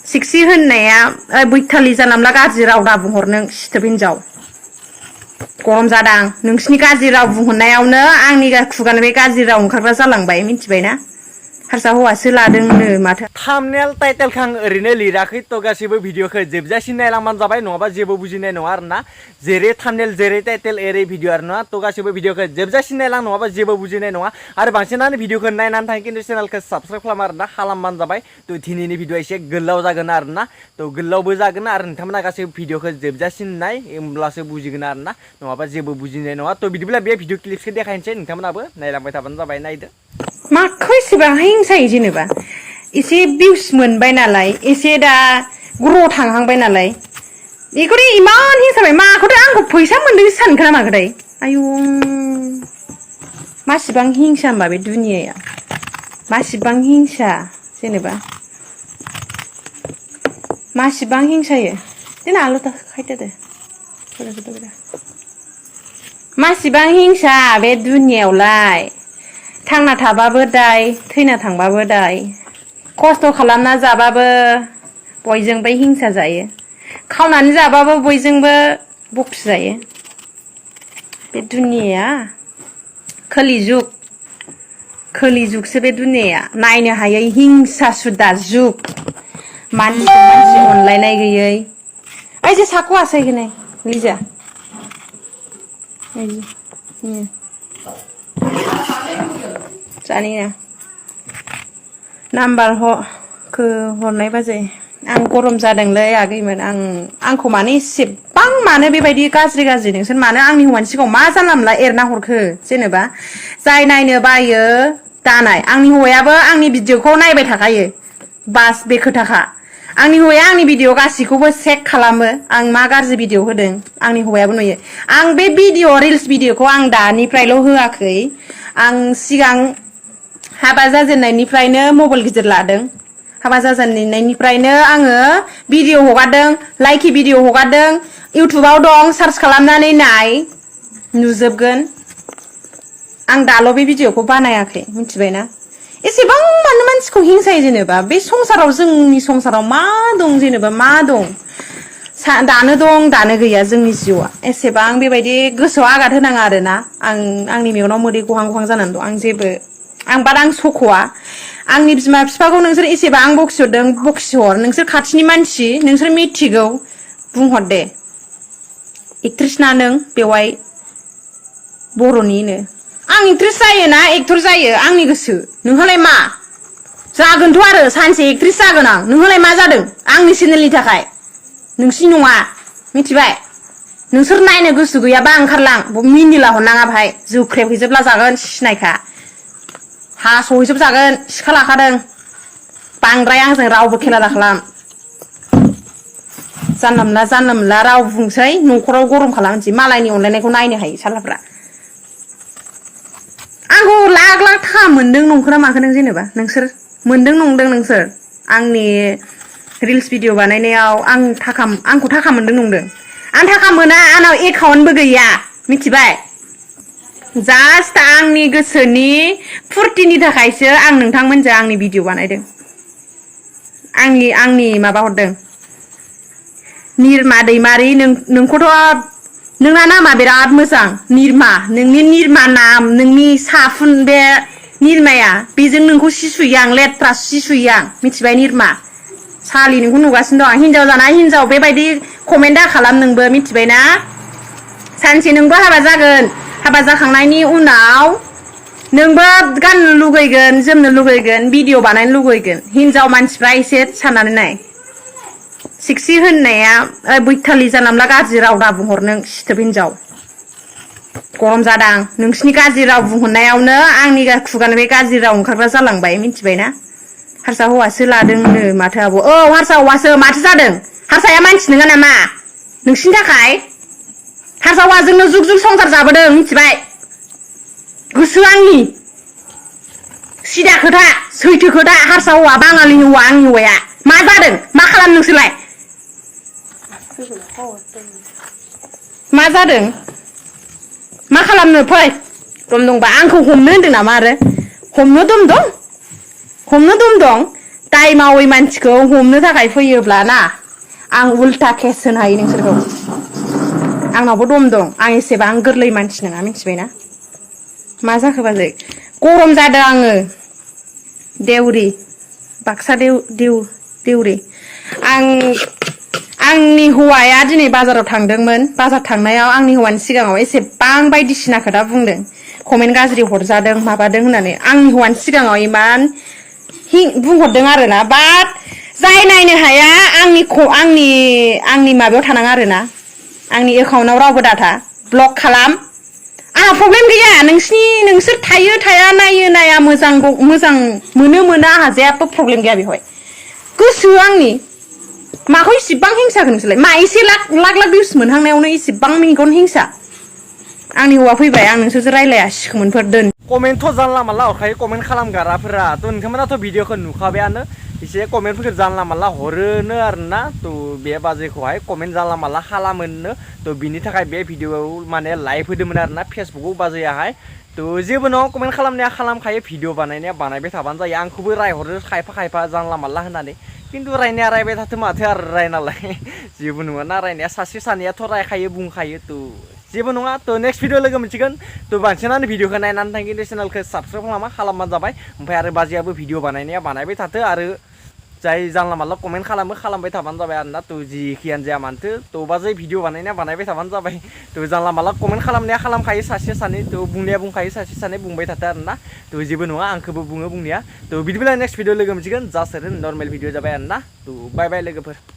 सिक्सि होननाया बैथालि जानला गाज्रि राव दा बुंहर नों सिथोब हिनजाव गरम जादां नोंसिनि गाज्रि राव बुंहरनायावनो आंनि खुगानिफ्राय गाज्रि राव ओंखारग्रा जालांबाय मिथिबायना हारसा हौवासो लादोंनो माथो थाम्बनेल टाइटेल खां ओरैनो लिराखै तो गासैबो भिडिअखौ जोबजासिम नायलांबानो जाबाय नङाबा जेबो बुजिनाय नङा आरोना जेरै थाम्बनेल जेरै टाइटेल एरै भिडिअ आरोना तो गासैबो भिडिअखौ जोबजासिम नायलां नङाबा जेबो बुजिनाय नङा आरो बांसिनानो भिडिअखौ नायनानै थाङो खिन्थु चेनेलखौ साबस्क्राइब खालाम आरोना खालामबानो जाबाय तो दिनैनि भिडिअ एसे गोलाव जागोन आरोना तो गोलावबो जागोन आरो नोंथांमोना गासैबो भिडिअखौ जोबजासिम नाय होमब्लासो बुजिगोन आरोना नङाबा जेबो बुजिनाय नङा तो बिदिब्ला बे भिडिअ क्लिप्सखौ देखायनोसै नोंथांमोनाबो नायलांबाय थाबानो जाबाय नायदो माखौ एसेबां हिंसायो जेनेबा एसे भिउस मोनबाय नालाय एसे दा ग्र' थांहांबाय नालाय बेखौथ' इमान हिंसाबाय माखौथ' आंखौ फैसा मोनदों सानखो ना माखोथाय आयु मासिबां हिंसा होमबा बे दुनियाया मासिबां हिंसा जेनेबा मासिबां हिंसायो देना आलदा खायदो दे मासिबां हिंसा बे दुनियायावलाय थांना थाबाबो दाय थैना थांबाबो दाय खस्थ' खालामना जाबाबो बयजोंबो हिंसा जायो खावनानै जाबाबो बयजोंबो बखि जायो बे दुनियाया खोलि जुगसो बे दुनियाया नायनो हायै हिंसा सुदा जुग मानसिजों मानसि अनलायनाय गैयै ओइ जे साखौ आसायगोन लिजा जानिना नाम्बार हरनाय बाजै आं गरम जादोंलै आगैमोन आंखौ माने एसेबां मानो बेबायदि गाज्रि नोंसोर मानो आंनि हौवानि सिगाङाव मा जानला मोनला एरना हरखो जेनेबा जाय नायनो बायो दानाय आंनि हौवायाबो आंनि भिडिअखौ नायबाय थाखायो बास बे खोथाखा आंनि हौवाया आंनि भिडिअ गासैखौबो चेक खालामो आं मा गाज्रि भिडिअ होदों आंनि हौवायाबो नुयो आं बे भिडिअ रिल्स भिडिअखौ आं दानिफ्रायल' होआखै आं सिगां हाबा जाजेननायनिफ्रायनो मबाइल गिदिर लादों हाबा जाजेननायनिफ्रायनो आङो भिडिअ हगारदों लाइकि भिडिअ हगारदों इउटुबाव दं सार्च खालामनानै नाय नुजोबगोन आं दाल' बे भिडिअखौ बानायाखै मिथिबायना एसेबां मानो मानसिखौ हिंसायो जेनेबा बे संसाराव जोंनि संसाराव मा दं जेनेबा मा दं दानो दं दानो गैया जोंनि जिउआ एसेबां बेबायदि गोसोआव आघात होनाङा आरोना आंनि मेगनाव मोदै गहां जानानै दं आं सख'आ आंनि बिमा बिफाखौ नोंसोर एसेबां बखिहरदों बखिहर नोंसोर खाथिनि मानसि नोंसोर मिथिगौ बुंहर दे एक्ट्रेस ना नों बेवहाय बर'निनो आं एक्ट्रेस जायोना एक्टर जायो आंनि गोसो नोंहालाय मा जागोनथ' आरो सानसे एक्ट्रेस जागोन आं नोंहालाय मा जादों आंनि चेनेलनि थाखाय नोंसिनि नङा मिथिबाय नोंसोर नायनो गोसो गैयाबा ओंखारलां मिनिला हरनाङा भाय जोख्रेब हैजोबला जागोन सिनायखा हास'हैजोबजागोन सिखा लाखादों बांद्राय आंजों रावबो खेला दाखालाम जानला मोनला राव बुंसै न'खराव गरम खालामनोसै मालायनि अनलायनायखौ नायनो हायो सालाफ्रा आंखौ लाख थाखा मोनदों नंखोना माखो नों जेनेबा नोंसोर मोनदों नंदों नोंसोर आंनि रिल्स भिडिअ बानायनायाव आंखौ थाखा मोनदों नंदों आं थाखा मोना आंनाव एकाउन्टबो गैया मिथिबाय जास्ट आंनि गोसोनि फुरथिनि थाखायसो आं नोंथांमोनजों आंनि भिडिअ बानायदों आंनि माबा हरदों निरमा दैमारि नोंखौथ' नोंना नामा बिराद मोजां निरमा नोंनि निरमा नाम नोंनि साफुन बे निरमाया बेजों नोंखौ सिसुयो आं लेथ्रा सिसुयो आं मिथिबाय निरमा सालि नोंखौ नुगासिनो दं हिनजाव जाना हिनजाव बेबायदि कमेन्ट दा खालाम नोंबो मिथिबायना सानसे नोंबो हाबा जागोन हाबा जाखांनायनि उनाव नोंबो गाननो लुगैगोन जोमनो लुगैगोन भिडिअ बानायनो लुगैगोन हिनजाव मानसिफ्रा एसे साननानै नाय सिक्सि होननाया बैथालि जानला गाज्रि राव दा बुंहर नों सिथोब हिनजाव गरम जादां नोंसिनि गाज्रि राव बुंहरनायावनो आंनि खुगानिफ्राय गाज्रि राव ओंखारग्रा जालांबाय मिथिबायना हारसा हौवासो लादोंनो माथो आब' औ हारसा हौवासो माथो जादों हारसाया मानसि नङा नामा नोंसिनि थाखाय हारसा हौवाजोंनो जुग संसार जाबोदों मिथिबाय गोसो आंनि सिदा खोथा सैथो खोथा हारसा हौवा बाङालिनि हौवा आंनि हौवाया मा जादों मा खालाम नोंसोरलाय मा जादों मा खालामनो फै दम दंबा आंखौ हमनो होनदों नामा आरो हमनो दम दं दाय मावै मानसिखौ हमनो थाखाय फैयोब्ला ना आं उल्टा केस होनो हायो नोंसोरखौ आंनावबो दम दं आं एसेबां गोरलै मानसि नङा मिथिबायना मा जाखो बाजै गरम जादों आङो देउरि बाक्सा देउरि आंनि हौवाया दिनै बाजाराव थांदोंमोन बाजार थांनायाव आंनि हौवानि सिगाङाव एसेबां बायदिसिना खोथा बुंदों कमेन्ट गाज्रि हरजादों माबादों होननानै आंनि हौवानि सिगाङाव इमान बुंहरदों आरोना बाट जाय नायनो हाया आंनि माबायाव थानाङा आरोना आंनि एकाउन्टाव रावबो डाटा ब्लक खालाम आंहा प्रब्लेम गैया नोंसोर थायो थाया नायो नाया मोजां मोनो आंहा जेबो प्रब्लेम गैया बेवहाय गोसो आंनि माखौ इसिबां हिंसा नोंसोरलाय मा एसे लाख भिउस मोनहांनायावनो इसिबां मेगन हिंसा आंनि हौवा फैबाय आं नोंसोरजों रायलाया सिखोमोनफोर दोन कमेन्टथ' जानला मानला हरखायो कमेन्ट खालामग्राफोरा थ' नोंथांमोनाथ' भिडिअखौ नुखाबायानो एसे कमेन्टफोरखौ जानला मानला हरोनो आरोना थ' बे बाजैखौहाय कमेन्ट जानला मानला खालामोनो थ' बिनि थाखाय बे भिडिअआव माने लाइभ होदोंमोन आरोना फेसबुकआव बाजैयाहाय थ' जेबो नङा कमेन्ट खालामनाया खालामखायो भिडिअ बानायनाया बानायबाय थाबानो जायो आंखौबो रायहरो खायफा जानला मानला होननानै खिन्थु रायनाया रायबाय थाथों माथो आरो रायनालाय जेबो नङा ना रायनाया सासे सानैयाथ' रायखायो बुंखायो थ' जेबो नङा थ' नेक्स्ट भिडिअ लोगो मोनसिगोन थ' बांसिनानो भिडिअखौ नायनानै थांगोन चेनेलखौ साबसक्राइब खालामबानो जाबाय ओमफ्राय आरो बाजैयाबो भिडिअ बानायनाया बानायबाय थाथों आरो जाय जानला मानला कमेन्ट खालामबाय थाबानो जाबाय आरोना थ' जिखियानो जाया मानोथो थ' बाजै भिडिअ बानायनाया बानायबाय थाबानो जाबाय थ' जानला मानला कमेन्ट खालामनाया खालामखायो सासे सानै थ' बुंनाया बुंखायो सासे सानै बुंबाय थाथों आरोना थ' जेबो नङा आंखौबो बुङो बुंनाया थ' बिदिब्ला नेक्स्ट भिडिअ लोगो मोनसिगोन जास्ट ओरैनो नर्मेल भिडिअ जाबाय आरोना थ' बाय बाय लोगोफोर